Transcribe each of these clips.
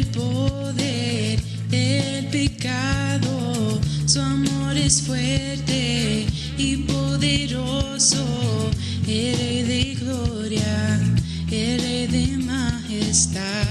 el poder del pecado. Su amor es fuerte y poderoso. El Rey de gloria, el Rey de majestad.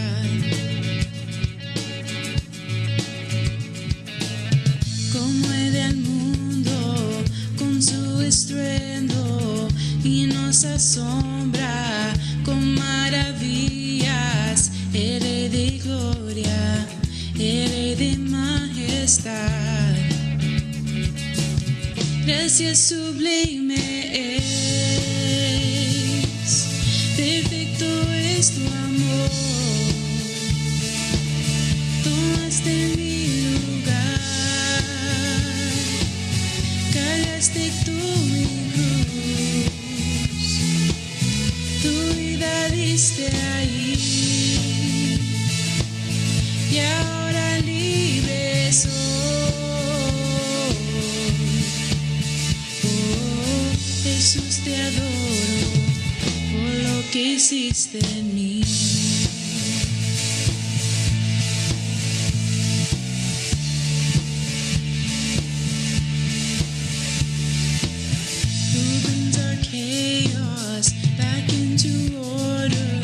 Conmueve al mundo con su estruendo y nos asombra con maravillas. El Rey de gloria, el Rey de majestad. Gracia sublime es, perfecto es tu amor. Tomaste mi lugar, cargaste tú mi cruz, tu vida diste ahí, y ahora libre soy. Oh, Jesús, te adoro por lo que hiciste en mí. Chaos back into order,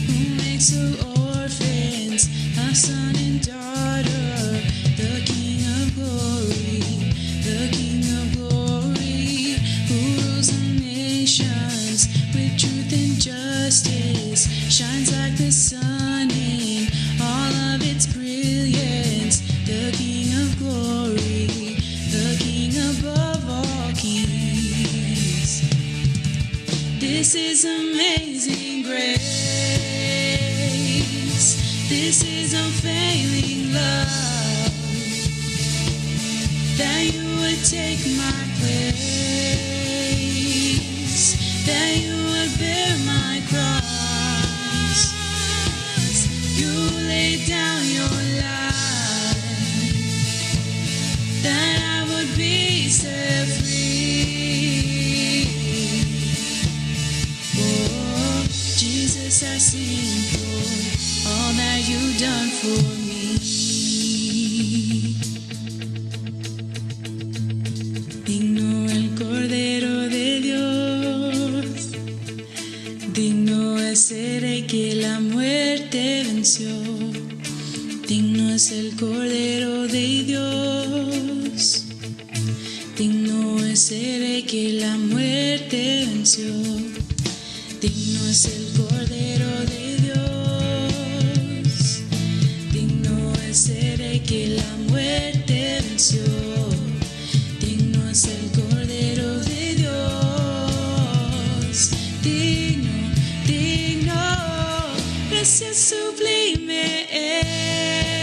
who makes of orphans a son and daughter. The King of glory, the King of glory, who rules the nations with truth and justice, shines like the sun in all of its brilliance. The King of glory, the King above all kings. This is amazing grace. This is unfailing love. That you would take my place. That you would bear my cross. You laid down your life. That I would be set free. Oh, Jesus, I sing for all that you've done for me. Digno el Cordero de Dios, digno es el Rey que la muerte venció. Digno es el Cordero de Dios, digno es el Rey que la muerte venció. Digno es el Cordero de Dios, digno es el Rey que la muerte venció. Digno es el Cordero de Dios, digno, digno, gracia sublime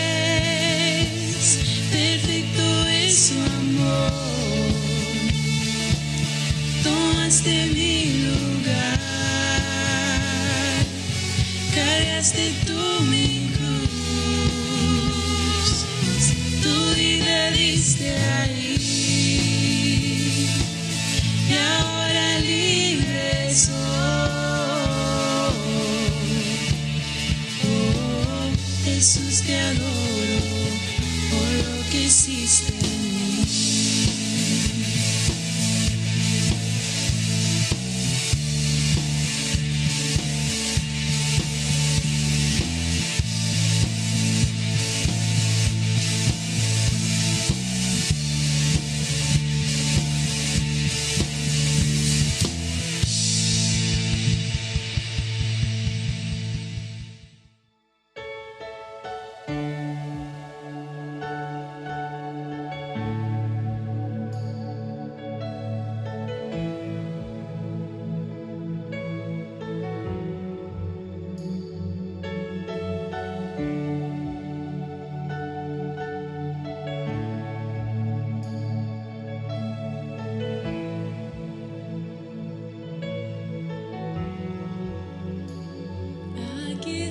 es, perfecto es su amor. Tomaste mi lugar, cargaste tú mi cruz, tu vida diste ahí, y ahora libre soy. Oh, Jesús, te adoro por lo que hiciste en mí.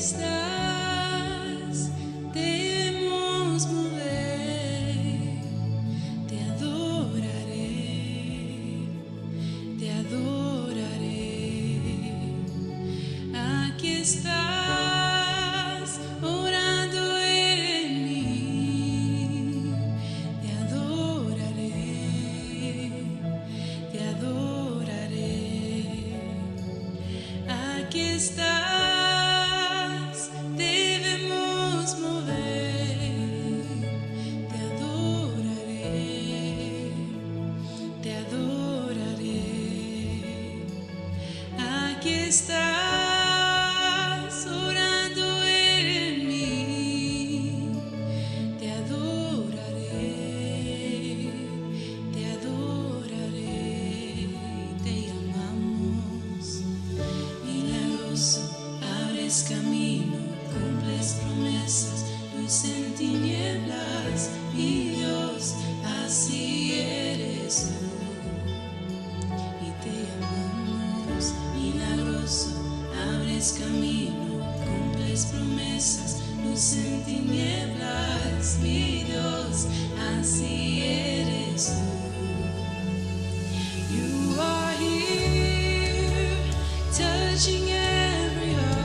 Estás, debemos mover, te adoraré, aquí estás, orando estás, debemos mover. Te adoraré, te adoraré. Aquí estás, orando en mí. Te adoraré, te adoraré. Te llamamos milagroso, abres camino, cumples promesas, luz en tinieblas, mi Dios, así eres tú. Y te llamamos milagroso, abres camino, cumples promesas, luz en tinieblas, mi Dios, así eres tú. You are here, touching every heart.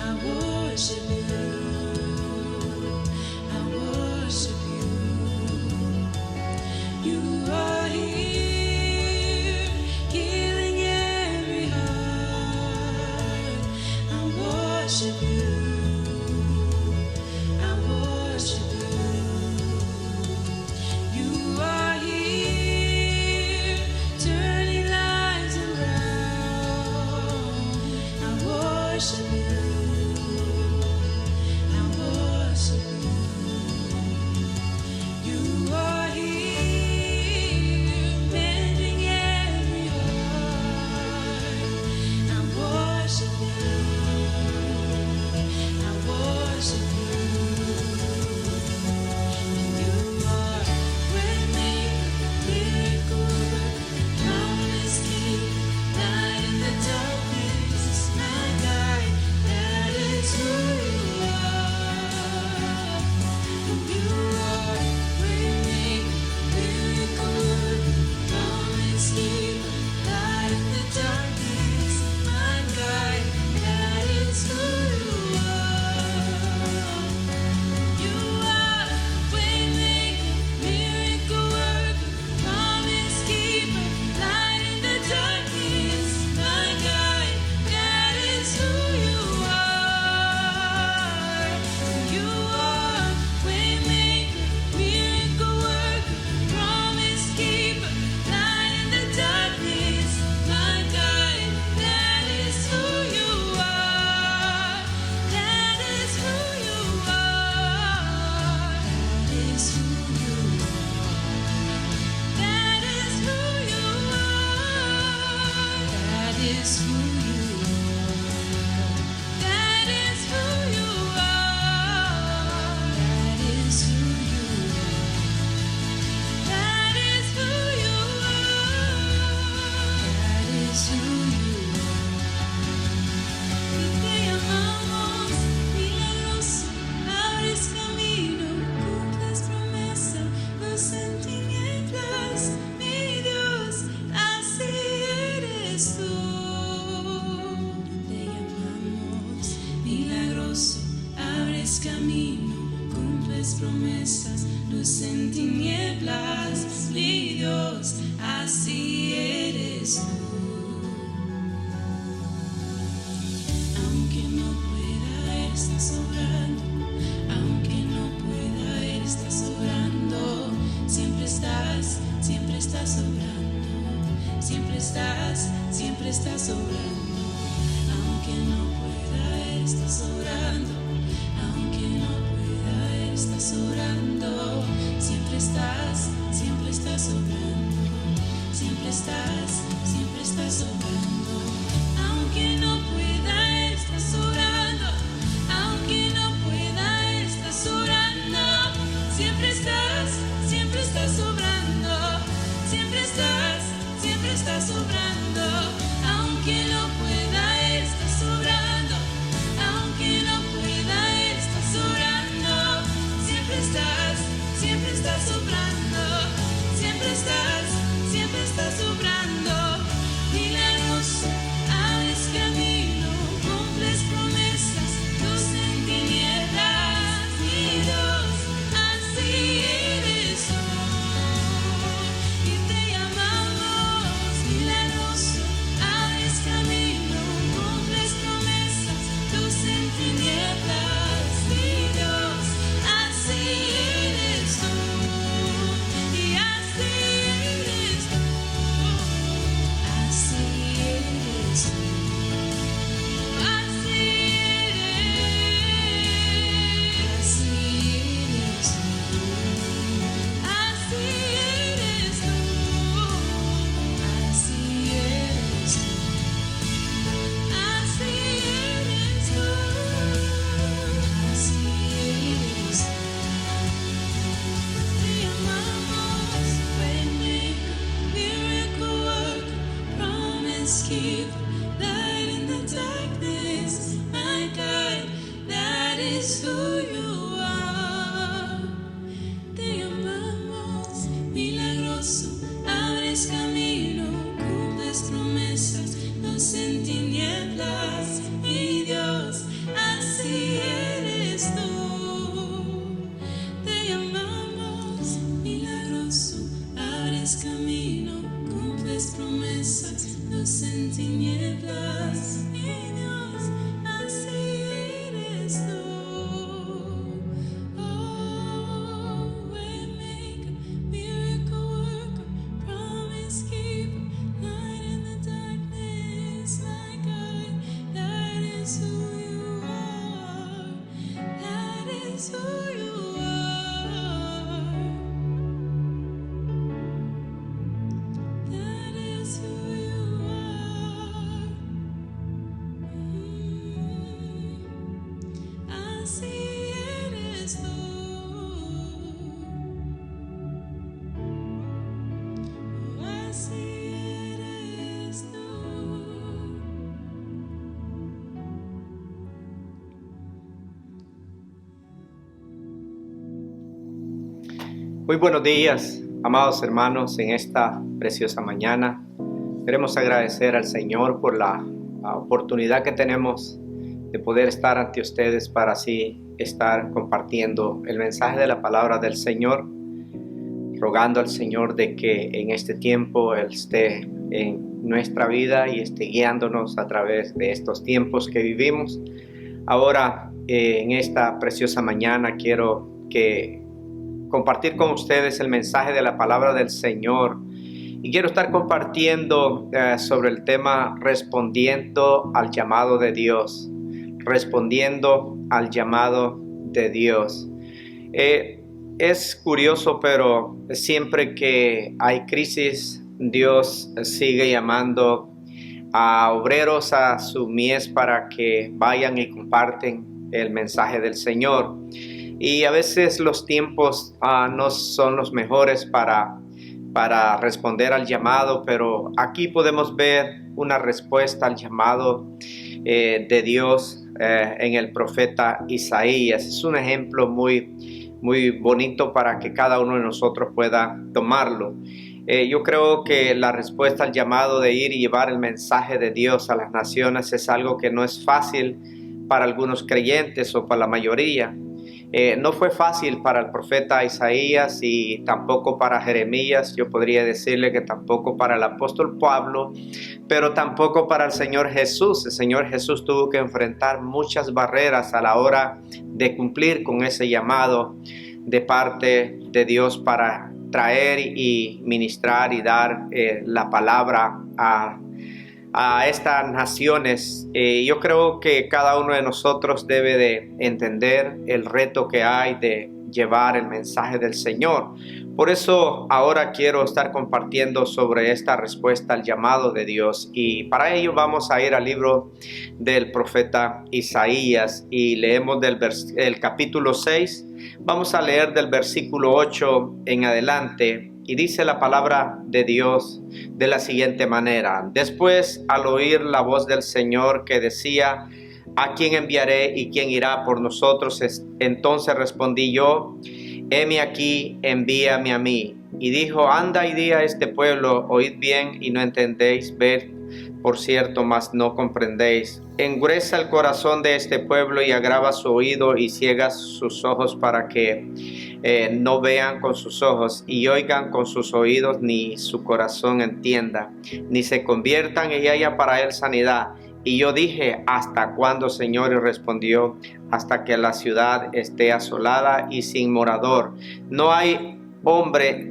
I worship you, I worship you. You are here, healing every heart. I worship you, I worship you. You are here, turning lives around. I worship you, I worship you. You are here, mending every heart. I worship you, I worship you. You are waymaker, miracle worker, promise keeper, light in the darkness, my guide. That is who you are. You are waymaker, miracle worker, promise keeper, light in the darkness, my guide. That is who you are. You are waymaker, miracle worker, promise keeper, light in the darkness, my guide. That is who you are. You are waymaker, miracle worker, promise keeper, light in the darkness, my guide. That is who you are. That is who you are. That is who you are. That is who you are. That is who you are. That is who you are. That is who you are. That is who you are. That is who you are. Y te llamamos milagroso, abres camino, cumples promesa, luz en tinieblas, mi Dios, así eres tú. Te llamamos milagroso, abres camino, cumples promesas, luz en tinieblas, mi Dios, así eres tú. Aunque no pueda, estás obrando. Aunque no pueda, estás obrando. Siempre estás obrando. Siempre estás obrando. Aunque no pueda, estás obrando. Aunque no pueda, estás obrando. Siempre estás obrando. Siempre estás obrando. Aunque no pueda, estás orando. Aunque no pueda, estás orando. Siempre estás obrando. Siempre estás obrando. Aunque no pueda, estás obrando. Aunque no pueda, estás orando. Siempre estás obrando. Siempre estás obrando. Milagroso, abres camino, cumples promesas, luz en tinieblas, mi Dios, así eres tú. Y te llamamos milagroso, keeper, light in the darkness, my God, that is who you are. Te amamos, milagroso, abres camino, cumples promesas, luz en tinieblas, mi Dios, así eres tú. Te amamos, milagroso, abres camino, cumples promesas, luz en tinieblas, mi Dios, así eres tú. Oh, waymaker, miracle worker, promise keeper, light in the darkness, my God, that is who you are. That is who you are. That is who you are. Así eres tú. Así eres tú. Muy buenos días, amados hermanos, en esta preciosa mañana. Queremos agradecer al Señor por la oportunidad que tenemos de poder estar ante ustedes para así estar compartiendo el mensaje de la palabra del Señor, rogando al Señor de que en este tiempo Él esté en nuestra vida y esté guiándonos a través de estos tiempos que vivimos. Ahora, en esta preciosa mañana, quiero compartir con ustedes el mensaje de la palabra del Señor y quiero estar compartiendo sobre el tema respondiendo al llamado de Dios, respondiendo al llamado de Dios. Es curioso, pero siempre que hay crisis, Dios sigue llamando a obreros a su mies para que vayan y comparten el mensaje del Señor. Y a veces los tiempos no son los mejores para responder al llamado, pero aquí podemos ver una respuesta al llamado de Dios en el profeta Isaías. Es un ejemplo muy, muy bonito para que cada uno de nosotros pueda tomarlo. Yo creo que la respuesta al llamado de ir y llevar el mensaje de Dios a las naciones es algo que no es fácil para algunos creyentes o para la mayoría. No fue fácil para el profeta Isaías y tampoco para Jeremías. Yo podría decirle que tampoco para el apóstol Pablo, pero tampoco para el Señor Jesús. El Señor Jesús tuvo que enfrentar muchas barreras a la hora de cumplir con ese llamado de parte de Dios para traer y ministrar y dar la palabra a estas naciones. Yo creo que cada uno de nosotros debe de entender el reto que hay de llevar el mensaje del Señor. Por eso ahora quiero estar compartiendo sobre esta respuesta al llamado de Dios, y para ello vamos a ir al libro del profeta Isaías y leemos el capítulo 6. Vamos a leer del versículo 8 en adelante. Y dice la palabra de Dios de la siguiente manera: después, al oír la voz del Señor que decía, ¿a quién enviaré y quién irá por nosotros? Entonces respondí yo, heme aquí, envíame a mí. Y dijo, anda y di a este pueblo, oíd bien y no entendéis, ved por cierto, mas no comprendéis. Engruesa el corazón de este pueblo y agrava su oído y ciega sus ojos para que no vean con sus ojos y oigan con sus oídos, ni su corazón entienda, ni se conviertan y haya para él sanidad. Y yo dije, ¿hasta cuándo, Señor? Y respondió, hasta que la ciudad esté asolada y sin morador. No hay hombre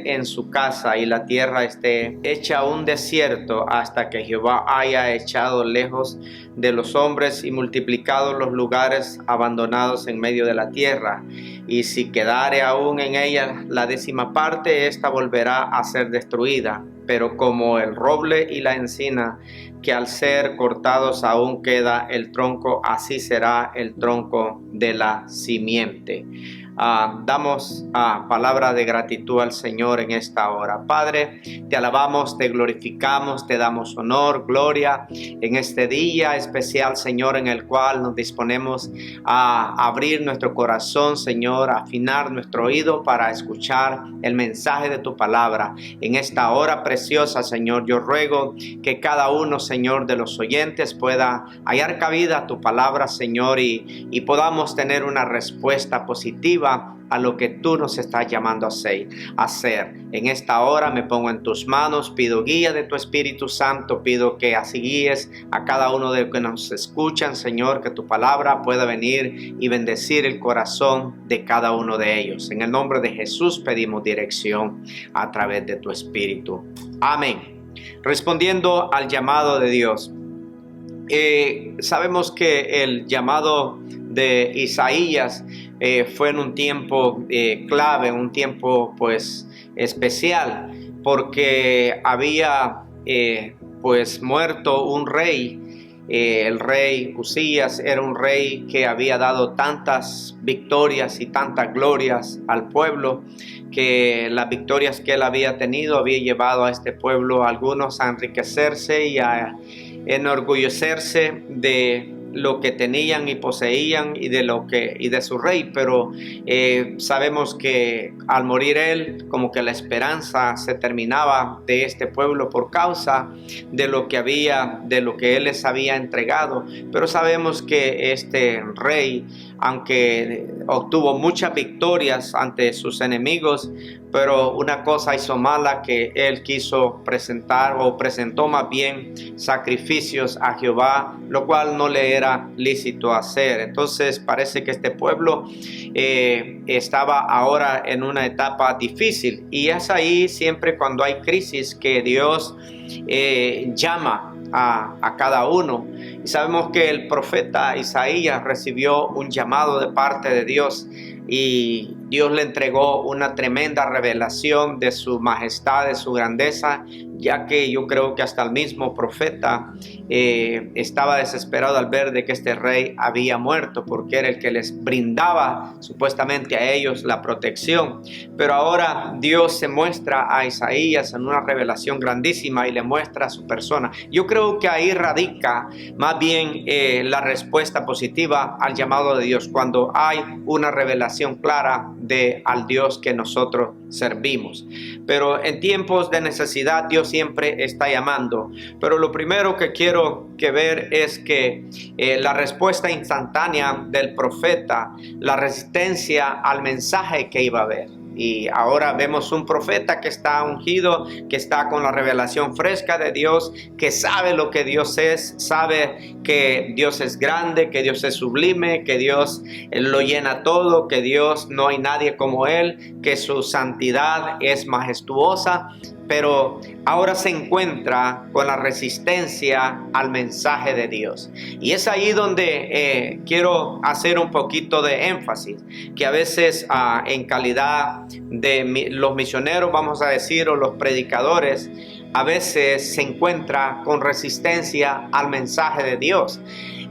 en su casa, y la tierra esté hecha un desierto, hasta que Jehová haya echado lejos de los hombres y multiplicado los lugares abandonados en medio de la tierra. Y si quedare aún en ella la 10ª parte, ésta volverá a ser destruida. Pero como el roble y la encina, que al ser cortados aún queda el tronco, así será el tronco de la simiente. damos palabra de gratitud al Señor en esta hora. Padre, te alabamos, te glorificamos, te damos honor, gloria en este día especial, Señor, en el cual nos disponemos a abrir nuestro corazón, Señor, a afinar nuestro oído para escuchar el mensaje de tu palabra. En esta hora preciosa, Señor, yo ruego que cada uno, Señor, de los oyentes pueda hallar cabida a tu palabra, Señor, y podamos tener una respuesta positiva a lo que tú nos estás llamando a hacer. En esta hora me pongo en tus manos, pido guía de tu Espíritu Santo, pido que así guíes a cada uno de los que nos escuchan, Señor, que tu palabra pueda venir y bendecir el corazón de cada uno de ellos. En el nombre de Jesús pedimos dirección a través de tu Espíritu. Amén. Respondiendo al llamado de Dios. Sabemos que el llamado de Isaías fue en un tiempo clave, un tiempo pues especial, porque había pues muerto un rey. El rey Usías era un rey que había dado tantas victorias y tantas glorias al pueblo, que las victorias que él había tenido había llevado a este pueblo, algunos a enriquecerse y a enorgullecerse de lo que tenían y poseían y de su rey, pero sabemos que al morir él, como que la esperanza se terminaba de este pueblo por causa de lo que él les había entregado. Pero sabemos que este rey, aunque obtuvo muchas victorias ante sus enemigos, pero una cosa hizo mala, que él quiso presentó más bien sacrificios a Jehová, lo cual no le era lícito hacer. Entonces parece que este pueblo estaba ahora en una etapa difícil, y es ahí siempre cuando hay crisis que Dios llama a cada uno. Y sabemos que el profeta Isaías recibió un llamado de parte de Dios, y Dios le entregó una tremenda revelación de su majestad, de su grandeza, ya que yo creo que hasta el mismo profeta estaba desesperado al ver de que este rey había muerto, porque era el que les brindaba supuestamente a ellos la protección. Pero ahora Dios se muestra a Isaías en una revelación grandísima y le muestra a su persona. Yo creo que ahí radica más bien la respuesta positiva al llamado de Dios, cuando hay una revelación clara al Dios que nosotros servimos. Pero en tiempos de necesidad Dios siempre está llamando. Pero lo primero que quiero ver es que la respuesta instantánea del profeta, la resistencia al mensaje que iba a haber. Y ahora vemos un profeta que está ungido, que está con la revelación fresca de Dios, que sabe lo que Dios es, sabe que Dios es grande, que Dios es sublime, que Dios lo llena todo, que Dios no hay nadie como Él, que su santidad es majestuosa. Pero ahora se encuentra con la resistencia al mensaje de Dios. Y es ahí donde quiero hacer un poquito de énfasis, que a veces en calidad de los misioneros, vamos a decir, o los predicadores, a veces se encuentra con resistencia al mensaje de Dios.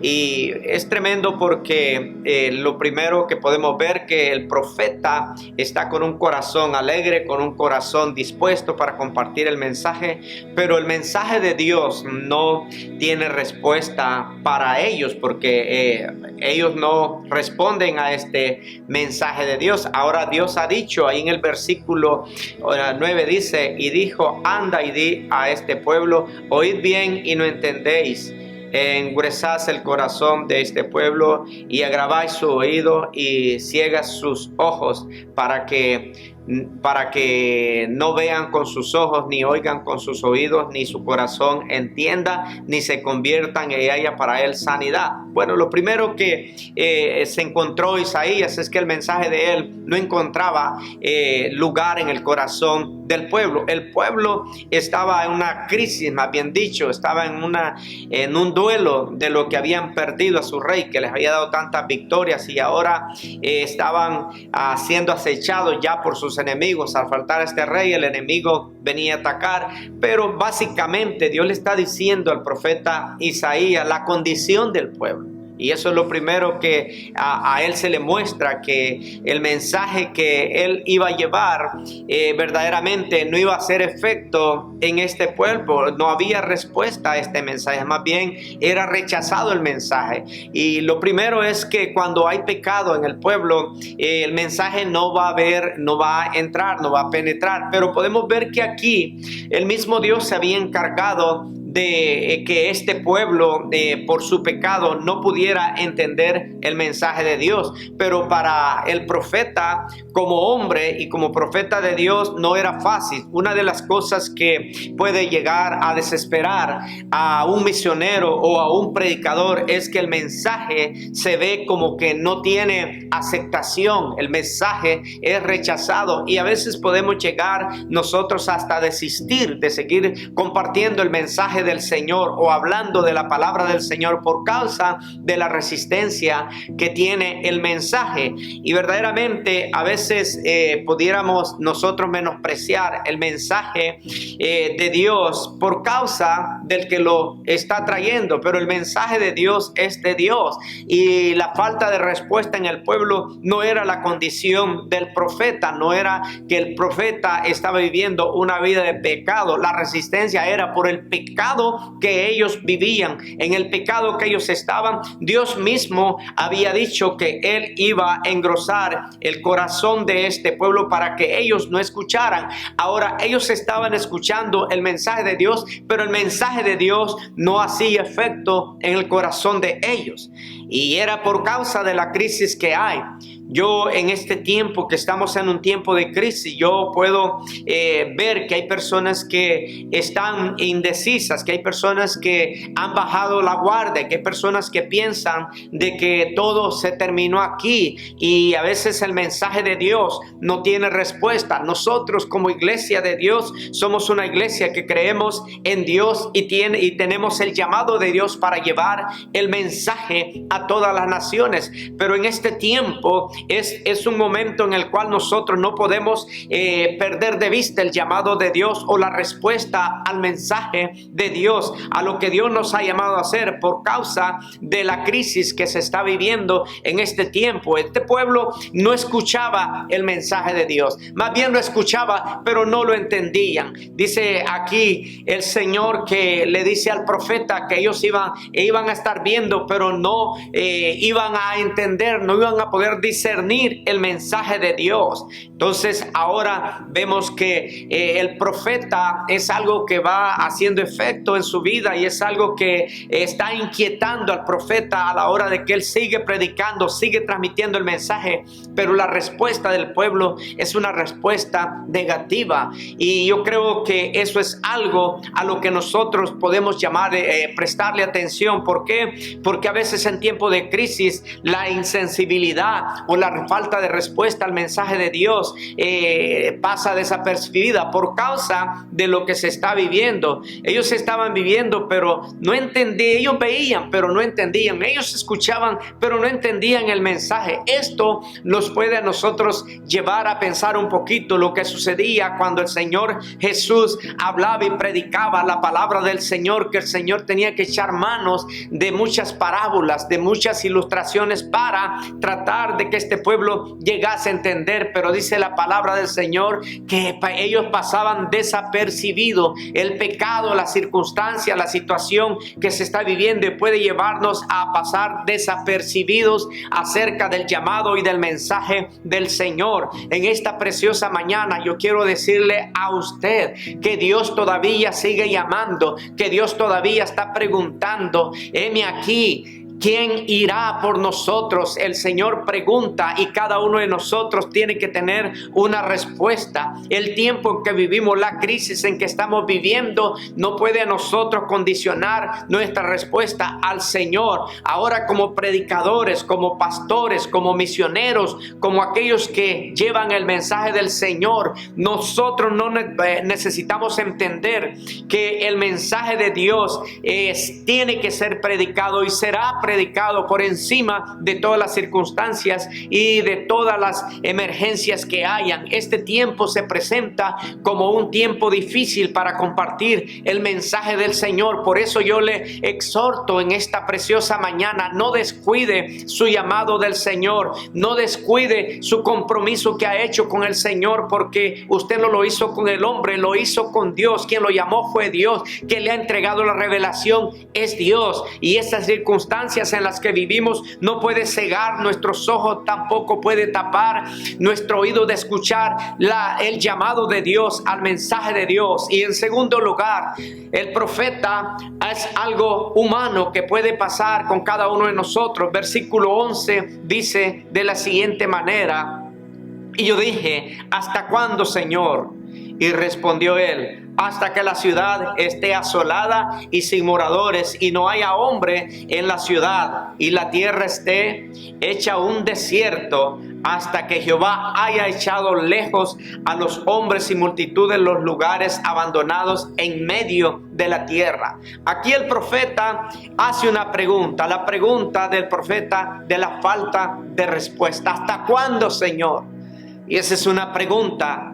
Y es tremendo porque lo primero que podemos ver, que el profeta está con un corazón alegre, con un corazón dispuesto para compartir el mensaje, pero el mensaje de Dios no tiene respuesta para ellos, porque ellos no responden a este mensaje de Dios. Ahora Dios ha dicho ahí en el versículo 9, dice: y dijo, anda y di a este pueblo, oíd bien y no entendéis. Engruesad el corazón de este pueblo y agraváis su oído y ciegas sus ojos para que no vean con sus ojos, ni oigan con sus oídos, ni su corazón entienda, ni se conviertan y haya para él sanidad. Bueno, lo primero que se encontró Isaías es que el mensaje de él no encontraba lugar en el corazón del pueblo. El pueblo estaba en una crisis, más bien dicho, estaba en un duelo de lo que habían perdido a su rey, que les había dado tantas victorias, y ahora estaban siendo acechados ya por sus enemigos. Al faltar a este rey, el enemigo venía a atacar, pero básicamente Dios le está diciendo al profeta Isaías la condición del pueblo. Y eso es lo primero que a él se le muestra, que el mensaje que él iba a llevar verdaderamente no iba a hacer efecto en este pueblo. No había respuesta a este mensaje, más bien era rechazado el mensaje. Y lo primero es que cuando hay pecado en el pueblo, el mensaje no va a entrar, no va a penetrar. Pero podemos ver que aquí el mismo Dios se había encargado de que este pueblo por su pecado no pudiera entender el mensaje de Dios. Pero para el profeta, como hombre y como profeta de Dios, no era fácil. Una de las cosas que puede llegar a desesperar a un misionero o a un predicador es que el mensaje se ve como que no tiene aceptación, el mensaje es rechazado, y a veces podemos llegar nosotros hasta desistir de seguir compartiendo el mensaje del Señor o hablando de la palabra del Señor por causa de la resistencia que tiene el mensaje. Y verdaderamente a veces pudiéramos nosotros menospreciar el mensaje de Dios por causa del que lo está trayendo, pero el mensaje de Dios es de Dios, y la falta de respuesta en el pueblo no era la condición del profeta, no era que el profeta estaba viviendo una vida de pecado. La resistencia era por el pecado que ellos vivían, en el pecado que ellos estaban. Dios mismo había dicho que Él iba a engrosar el corazón de este pueblo para que ellos no escucharan. Ahora ellos estaban escuchando el mensaje de Dios, pero el mensaje de Dios no hacía efecto en el corazón de ellos, y era por causa de la crisis que hay. Yo en este tiempo que estamos en un tiempo de crisis, yo puedo ver que hay personas que están indecisas, que hay personas que han bajado la guardia, que hay personas que piensan de que todo se terminó aquí, y a veces el mensaje de Dios no tiene respuesta. Nosotros como iglesia de Dios somos una iglesia que creemos en Dios y tenemos el llamado de Dios para llevar el mensaje a todas las naciones, pero en este tiempo es un momento en el cual nosotros no podemos perder de vista el llamado de Dios o la respuesta al mensaje de Dios, a lo que Dios nos ha llamado a hacer por causa de la crisis que se está viviendo en este tiempo. Este pueblo no escuchaba el mensaje de Dios, más bien lo escuchaba, pero no lo entendían. Dice aquí el Señor que le dice al profeta que ellos iban a estar viendo, pero no iban a entender, no iban a poder discernir el mensaje de Dios. Entonces ahora vemos que el profeta es algo que va haciendo efecto en su vida, y es algo que está inquietando al profeta a la hora de que él sigue predicando, sigue transmitiendo el mensaje, pero la respuesta del pueblo es una respuesta negativa. Y yo creo que eso es algo a lo que nosotros podemos llamar, prestarle atención. ¿Por qué? Porque a veces en tiempo de crisis la insensibilidad o la falta de respuesta al mensaje de Dios pasa desapercibida por causa de lo que se está viviendo. Ellos estaban viviendo, pero no entendían. Ellos veían, pero no entendían. Ellos escuchaban, pero no entendían el mensaje. Esto nos puede a nosotros llevar a pensar un poquito lo que sucedía cuando el Señor Jesús hablaba y predicaba la palabra del Señor, que el Señor tenía que echar manos de muchas parábolas, de muchas ilustraciones para tratar de que este pueblo llegase a entender. Pero dice la palabra del Señor que ellos pasaban desapercibido. El pecado, la circunstancia, la situación que se está viviendo puede llevarnos a pasar desapercibidos acerca del llamado y del mensaje del Señor. En esta preciosa mañana yo quiero decirle a usted que Dios todavía sigue llamando, que Dios todavía está preguntando: heme aquí, ¿quién irá por nosotros? El Señor pregunta, y cada uno de nosotros tiene que tener una respuesta. El tiempo en que vivimos, la crisis en que estamos viviendo, no puede a nosotros condicionar nuestra respuesta al Señor. Ahora, como predicadores, como pastores, como misioneros, como aquellos que llevan el mensaje del Señor, nosotros no necesitamos entender que el mensaje de Dios tiene que ser predicado y será predicado predicado por encima de todas las circunstancias y de todas las emergencias que hayan. Este tiempo se presenta como un tiempo difícil para compartir el mensaje del Señor. Por eso yo le exhorto en esta preciosa mañana, no descuide su llamado del Señor, no descuide su compromiso que ha hecho con el Señor, porque usted no lo hizo con el hombre, lo hizo con Dios. Quien lo llamó fue Dios, quien le ha entregado la revelación es Dios, y estas circunstancias en las que vivimos no puede cegar nuestros ojos, tampoco puede tapar nuestro oído de escuchar el llamado de Dios, al mensaje de Dios. Y en segundo lugar, el profeta es algo humano que puede pasar con cada uno de nosotros. Versículo 11 dice de la siguiente manera: y yo dije, ¿hasta cuándo, Señor? Y respondió él: hasta que la ciudad esté asolada y sin moradores, y no haya hombre en la ciudad, y la tierra esté hecha un desierto, hasta que Jehová haya echado lejos a los hombres y multitud de los lugares abandonados en medio de la tierra. Aquí el profeta hace una pregunta, la pregunta del profeta de la falta de respuesta. ¿Hasta cuándo, Señor? Y esa es una pregunta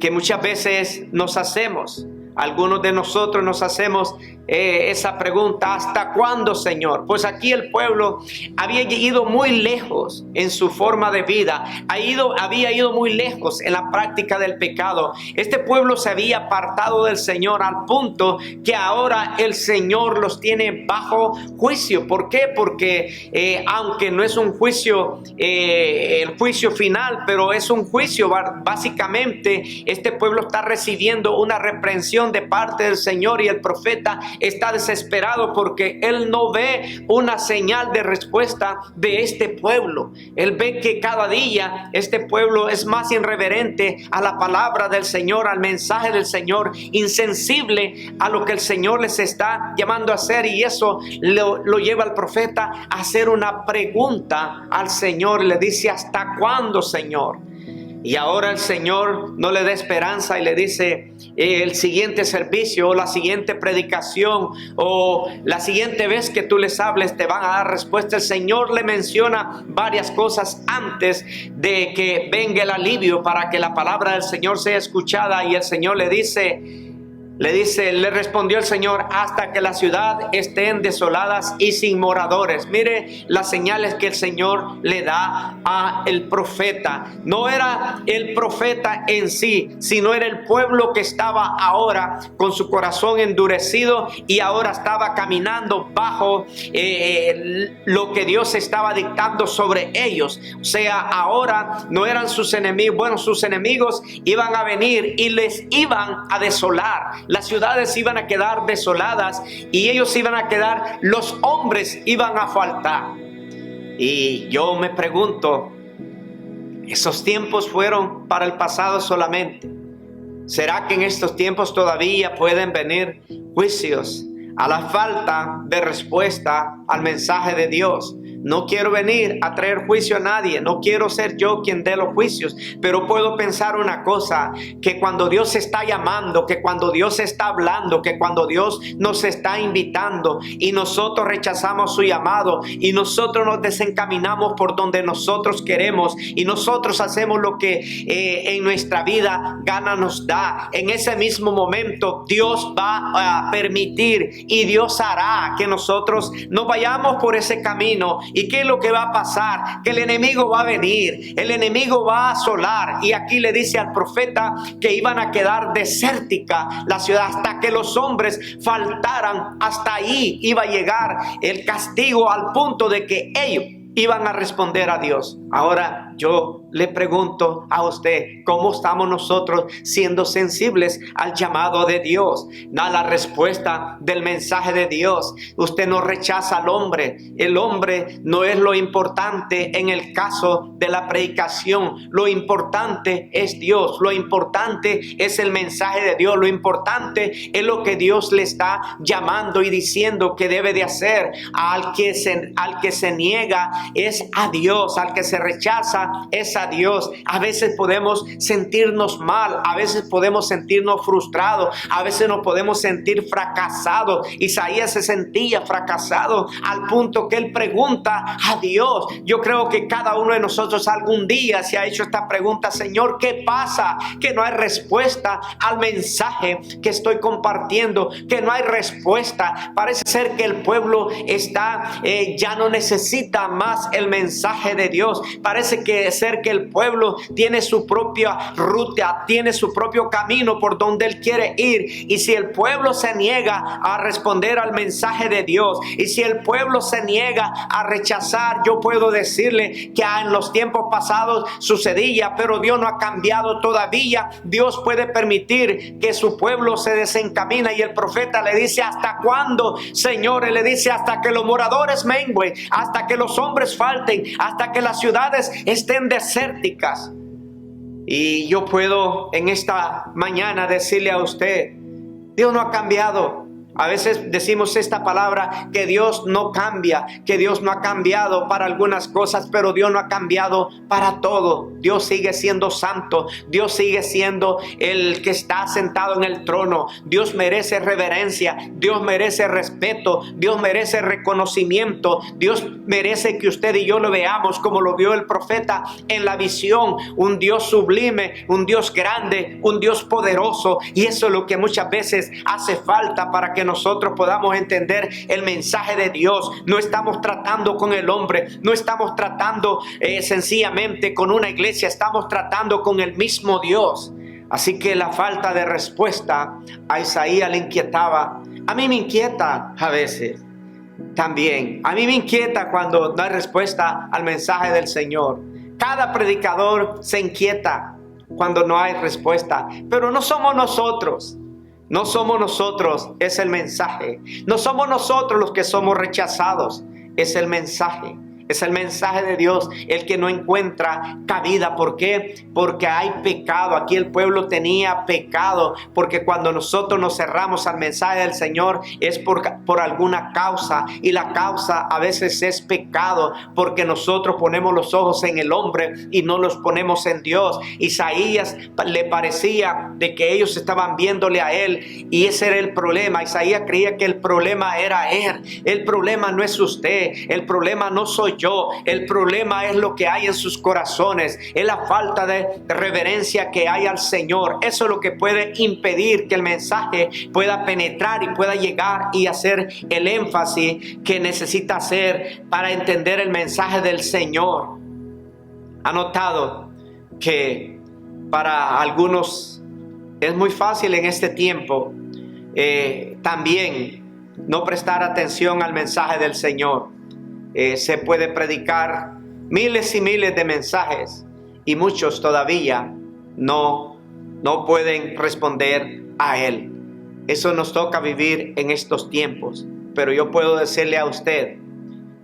que muchas veces nos hacemos. Algunos de nosotros nos hacemos esa pregunta: ¿hasta cuándo, Señor? Pues aquí el pueblo había ido muy lejos en su forma de vida, había ido muy lejos en la práctica del pecado. Este pueblo se había apartado del Señor al punto que ahora el Señor los tiene bajo juicio. ¿Por qué? Porque aunque no es un juicio, el juicio final, pero es un juicio. Básicamente este pueblo está recibiendo una reprensión de parte del Señor, y el profeta está desesperado porque él no ve una señal de respuesta de este pueblo. Él ve que cada día este pueblo es más irreverente a la palabra del Señor, al mensaje del Señor, insensible a lo que el Señor les está llamando a hacer, y eso lo lleva al profeta a hacer una pregunta al Señor. Le dice: ¿hasta cuándo, Señor? Y ahora el Señor no le da esperanza y le dice: el siguiente servicio, o la siguiente predicación, o la siguiente vez que tú les hables, te van a dar respuesta. El Señor le menciona varias cosas antes de que venga el alivio para que la palabra del Señor sea escuchada. Y el Señor le respondió el Señor: hasta que la ciudad estén desoladas y sin moradores. Mire las señales que el Señor le da a el profeta. No era el profeta en sí, sino era el pueblo que estaba ahora con su corazón endurecido, y ahora estaba caminando bajo lo que Dios estaba dictando sobre ellos. O sea, ahora no eran sus enemigos. Bueno, sus enemigos iban a venir y les iban a desolar. Las ciudades iban a quedar desoladas, y ellos iban a quedar, los hombres iban a faltar. Y yo me pregunto, ¿esos tiempos fueron para el pasado solamente? ¿Será que en estos tiempos todavía pueden venir juicios a la falta de respuesta al mensaje de Dios? No quiero venir a traer juicio a nadie, no quiero ser yo quien dé los juicios, pero puedo pensar una cosa: que cuando Dios está llamando, que cuando Dios está hablando, que cuando Dios nos está invitando y nosotros rechazamos su llamado, y nosotros nos desencaminamos por donde nosotros queremos, y nosotros hacemos lo que en nuestra vida gana nos da, en ese mismo momento Dios va a permitir y Dios hará que nosotros no vayamos por ese camino. ¿Y qué es lo que va a pasar? Que el enemigo va a venir, el enemigo va a asolar. Y aquí le dice al profeta que iban a quedar desértica la ciudad hasta que los hombres faltaran. Hasta ahí iba a llegar el castigo, al punto de que ellos iban a responder a Dios. Ahora yo le pregunto a usted, ¿cómo estamos nosotros siendo sensibles al llamado de Dios, a la respuesta del mensaje de Dios? Usted no rechaza al hombre. El hombre no es lo importante en el caso de la predicación. Lo importante es Dios. Lo importante es el mensaje de Dios. Lo importante es lo que Dios le está llamando y diciendo que debe de hacer. Al que se niega es a Dios. Al que se rechaza es a Dios. A veces podemos sentirnos mal, a veces podemos sentirnos frustrados, a veces nos podemos sentir fracasados. Isaías se sentía fracasado al punto que él pregunta a Dios. Yo creo que cada uno de nosotros algún día se ha hecho esta pregunta: Señor, ¿qué pasa? Que no hay respuesta al mensaje que estoy compartiendo, que no hay respuesta. Parece ser que el pueblo ya no necesita más el mensaje de Dios. Parece ser que el pueblo tiene su propia ruta, tiene su propio camino por donde él quiere ir. Y si el pueblo se niega a responder al mensaje de Dios, y si el pueblo se niega a rechazar, yo puedo decirle que en los tiempos pasados sucedía, pero Dios no ha cambiado todavía. Dios puede permitir que su pueblo se desencamina, y el profeta le dice: ¿hasta cuándo, Señor? Él le dice: hasta que los moradores mengüen, hasta que los hombres falten, hasta que las ciudades estén desérticas. Y yo puedo en esta mañana decirle a usted: Dios no ha cambiado. A veces decimos esta palabra, que Dios no cambia, que Dios no ha cambiado para algunas cosas, pero Dios no ha cambiado para todo. Dios sigue siendo santo, Dios sigue siendo el que está sentado en el trono. Dios merece reverencia, Dios merece respeto, Dios merece reconocimiento, Dios merece que usted y yo lo veamos como lo vio el profeta en la visión: un Dios sublime, un Dios grande, un Dios poderoso. Y eso es lo que muchas veces hace falta para que nosotros podamos entender el mensaje de Dios. No estamos tratando con el hombre, no estamos tratando sencillamente con una iglesia, estamos tratando con el mismo Dios. Así que la falta de respuesta a Isaías le inquietaba. A mí me inquieta a veces también. A mí me inquieta cuando no hay respuesta al mensaje del Señor. Cada predicador se inquieta cuando no hay respuesta, pero no somos nosotros. No somos nosotros, es el mensaje. No somos nosotros los que somos rechazados, es el mensaje. Es el mensaje de Dios el que no encuentra cabida. ¿Por qué? Porque hay pecado. Aquí el pueblo tenía pecado. Porque cuando nosotros nos cerramos al mensaje del Señor es por alguna causa. Y la causa a veces es pecado. Porque nosotros ponemos los ojos en el hombre y no los ponemos en Dios. Isaías le parecía de que ellos estaban viéndole a él. Y ese era el problema. Isaías creía que el problema era él. El problema no es usted. El problema no soy yo. El problema es lo que hay en sus corazones, es la falta de reverencia que hay al Señor. Eso es lo que puede impedir que el mensaje pueda penetrar y pueda llegar y hacer el énfasis que necesita hacer para entender el mensaje del Señor. ¿Ha notado que para algunos es muy fácil en este tiempo también no prestar atención al mensaje del Señor? Se puede predicar miles y miles de mensajes y muchos todavía no pueden responder a él. Eso nos toca vivir en estos tiempos, pero yo puedo decirle a usted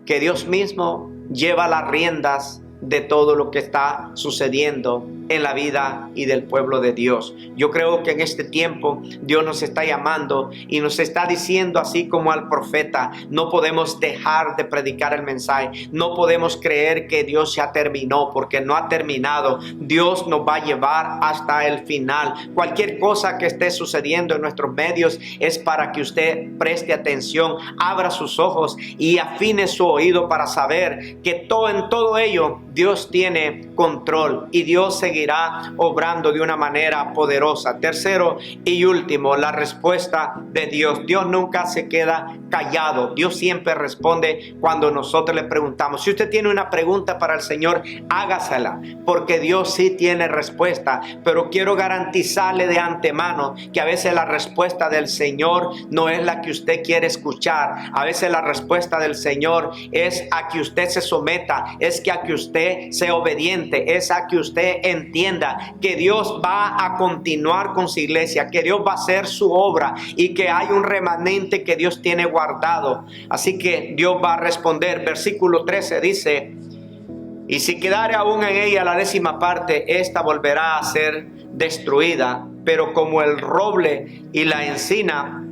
que Dios mismo lleva las riendas de todo lo que está sucediendo en la vida y del pueblo de Dios. Yo creo que en este tiempo Dios nos está llamando y nos está diciendo, así como al profeta: no podemos dejar de predicar el mensaje, no podemos creer que Dios ya terminó, porque no ha terminado. Dios nos va a llevar hasta el final. Cualquier cosa que esté sucediendo en nuestros medios es para que usted preste atención, abra sus ojos y afine su oído para saber que en todo ello Dios tiene control y Dios seguirá obrando de una manera poderosa. Tercero y último, la respuesta de Dios. Dios nunca se queda callado. Dios siempre responde cuando nosotros le preguntamos. Si usted tiene una pregunta para el Señor, hágasela, porque Dios sí tiene respuesta. Pero quiero garantizarle de antemano que a veces la respuesta del Señor no es la que usted quiere escuchar. A veces la respuesta del Señor es a que usted se someta, es que a que usted sea obediente, es a que usted entienda que Dios va a continuar con su iglesia, que Dios va a hacer su obra y que hay un remanente que Dios tiene guardado. Así que Dios va a responder. Versículo 13 dice: y si quedare aún en ella la 10ª parte, esta volverá a ser destruida, pero como el roble y la encina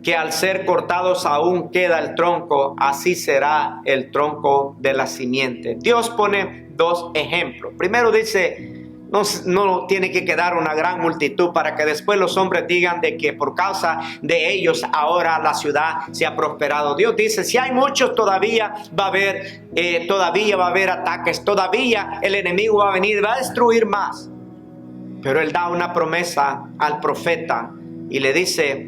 que al ser cortados aún queda el tronco, así será el tronco de la simiente. Dios pone dos ejemplos. Primero dice, no tiene que quedar una gran multitud para que después los hombres digan de que por causa de ellos ahora la ciudad se ha prosperado. Dios dice, si hay muchos todavía va a haber ataques, todavía el enemigo va a venir, va a destruir más. Pero él da una promesa al profeta y le dice,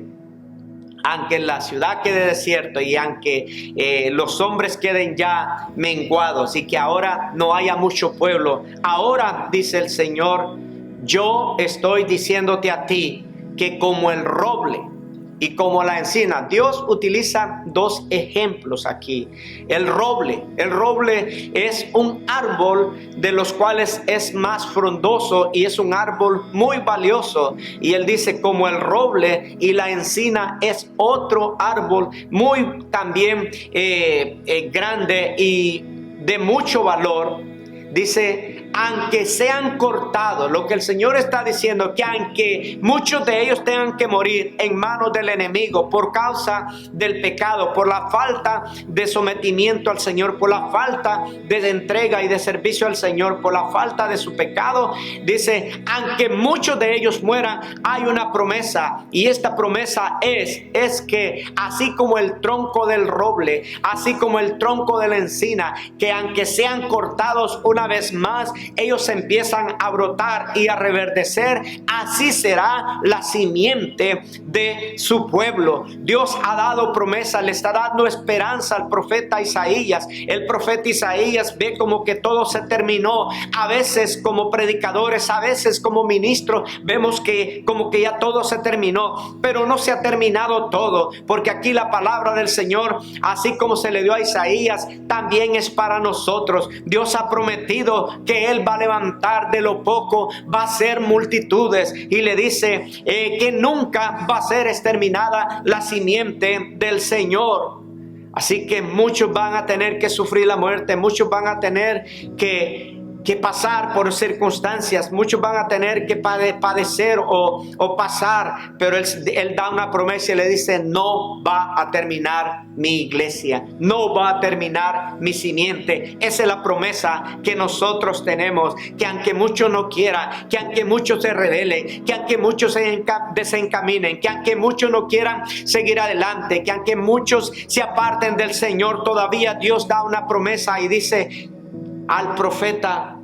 aunque la ciudad quede desierta y aunque los hombres queden ya menguados y que ahora no haya mucho pueblo, ahora dice el Señor, yo estoy diciéndote a ti que como el roble y como la encina. Dios utiliza dos ejemplos aquí. El roble es un árbol de los cuales es más frondoso y es un árbol muy valioso. Y él dice como el roble, y la encina es otro árbol muy también grande y de mucho valor. Dice, aunque sean cortados, lo que el Señor está diciendo, que aunque muchos de ellos tengan que morir en manos del enemigo por causa del pecado, por la falta de sometimiento al Señor, por la falta de entrega y de servicio al Señor, por la falta de su pecado, dice, aunque muchos de ellos mueran, hay una promesa, y esta promesa es que así como el tronco del roble, así como el tronco de la encina, que aunque sean cortados una vez más, ellos empiezan a brotar y a reverdecer, así será la simiente de su pueblo. Dios ha dado promesa, le está dando esperanza al profeta Isaías. El profeta Isaías ve como que todo se terminó. A veces como predicadores, a veces como ministros, vemos que como que ya todo se terminó, pero no se ha terminado todo, porque aquí la palabra del Señor, así como se le dio a Isaías, también es para nosotros. Dios ha prometido que Él va a levantar de lo poco, va a ser multitudes, y le dice que nunca va a ser exterminada la simiente del Señor. Así que muchos van a tener que sufrir la muerte, muchos van a tener que pasar por circunstancias, muchos van a tener que padecer o pasar, pero él da una promesa y le dice, no va a terminar mi iglesia, no va a terminar mi simiente. Esa es la promesa que nosotros tenemos, que aunque muchos no quieran, que aunque muchos se rebelen, que aunque muchos se desencaminen, que aunque muchos no quieran seguir adelante, que aunque muchos se aparten del Señor, todavía Dios da una promesa y dice al profeta,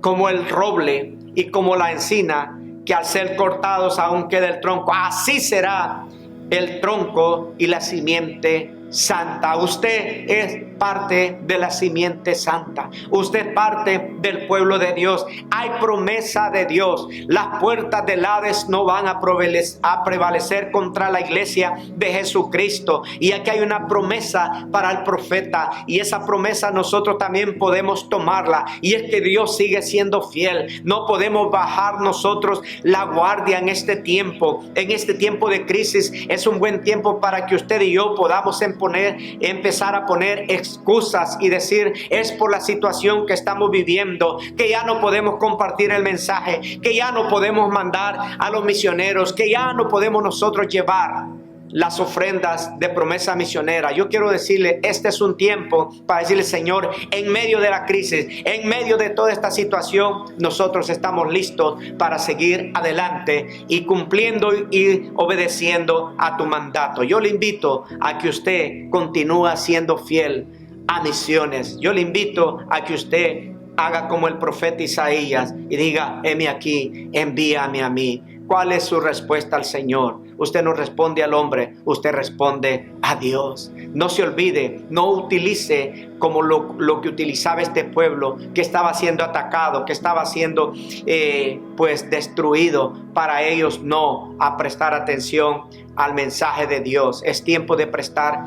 como el roble y como la encina, que al ser cortados aún queda el tronco, así será el tronco y la simiente santa. Usted es parte de la simiente santa. Usted es parte del pueblo de Dios. Hay promesa de Dios. Las puertas del Hades no van a prevalecer contra la iglesia de Jesucristo. Y aquí hay una promesa para el profeta, y esa promesa nosotros también podemos tomarla, y es que Dios sigue siendo fiel. No podemos bajar nosotros la guardia en este tiempo de crisis. Es un buen tiempo para que usted y yo podamos empezar a poner excusas y decir, es por la situación que estamos viviendo, que ya no podemos compartir el mensaje, que ya no podemos mandar a los misioneros, que ya no podemos nosotros llevar las ofrendas de promesa misionera. Yo quiero decirle, este es un tiempo para decirle, Señor, en medio de la crisis, en medio de toda esta situación, nosotros estamos listos para seguir adelante y cumpliendo y obedeciendo a tu mandato. Yo le invito a que usted continúe siendo fiel a misiones. Yo le invito a que usted haga como el profeta Isaías y diga, heme aquí, envíame a mí. ¿Cuál es su respuesta al Señor? Usted no responde al hombre, usted responde a Dios. No se olvide, no utilice como lo que utilizaba este pueblo, que estaba siendo atacado, que estaba siendo destruido, para ellos no a prestar atención al mensaje de Dios. Es tiempo de prestar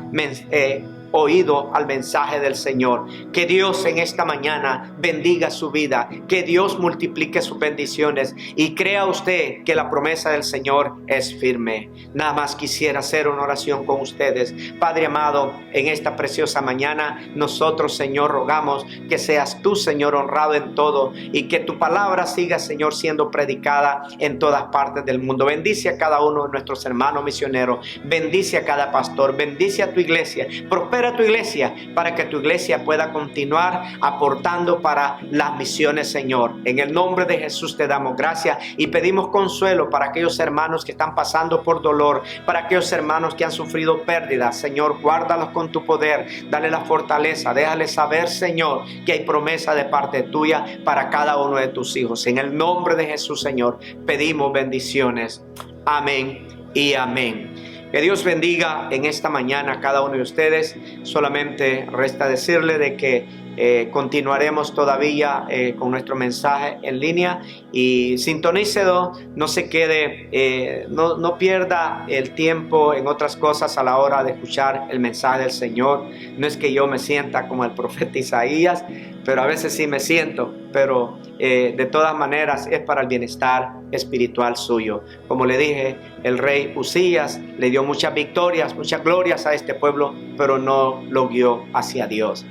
oído al mensaje del Señor. Que Dios en esta mañana bendiga su vida, que Dios multiplique sus bendiciones y crea usted que la promesa del Señor es firme. Nada más quisiera hacer una oración con ustedes. Padre amado, en esta preciosa mañana nosotros, Señor, rogamos que seas tú, Señor, honrado en todo y que tu palabra siga, Señor, siendo predicada en todas partes del mundo. Bendice a cada uno de nuestros hermanos misioneros, bendice a cada pastor, bendice a tu iglesia, prospera tu iglesia para que tu iglesia pueda continuar aportando para las misiones, Señor. En el nombre de Jesús te damos gracias y pedimos consuelo para aquellos hermanos que están pasando por dolor, para aquellos hermanos que han sufrido pérdidas. Señor, guárdalos con tu poder, dale la fortaleza, déjales saber, Señor, que hay promesa de parte tuya para cada uno de tus hijos. En el nombre de Jesús, Señor, pedimos bendiciones. Amén y amén. Que Dios bendiga en esta mañana a cada uno de ustedes. Solamente resta decirle de que continuaremos todavía con nuestro mensaje en línea y sintonícelo, no se quede, no pierda el tiempo en otras cosas a la hora de escuchar el mensaje del Señor. No es que yo me sienta como el profeta Isaías, pero a veces sí me siento, pero de todas maneras es para el bienestar espiritual suyo. Como le dije, el rey Usías le dio muchas victorias, muchas glorias a este pueblo, pero no lo guió hacia Dios.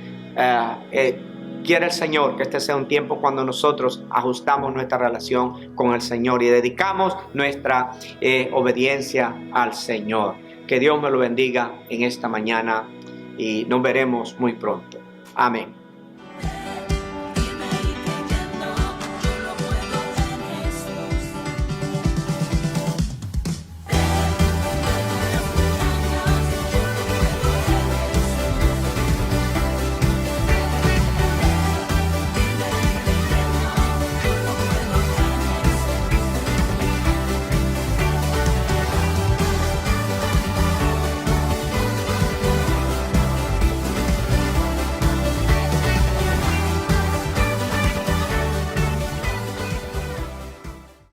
Quiere el Señor que este sea un tiempo cuando nosotros ajustamos nuestra relación con el Señor y dedicamos nuestra obediencia al Señor. Que Dios me lo bendiga en esta mañana y nos veremos muy pronto. Amén.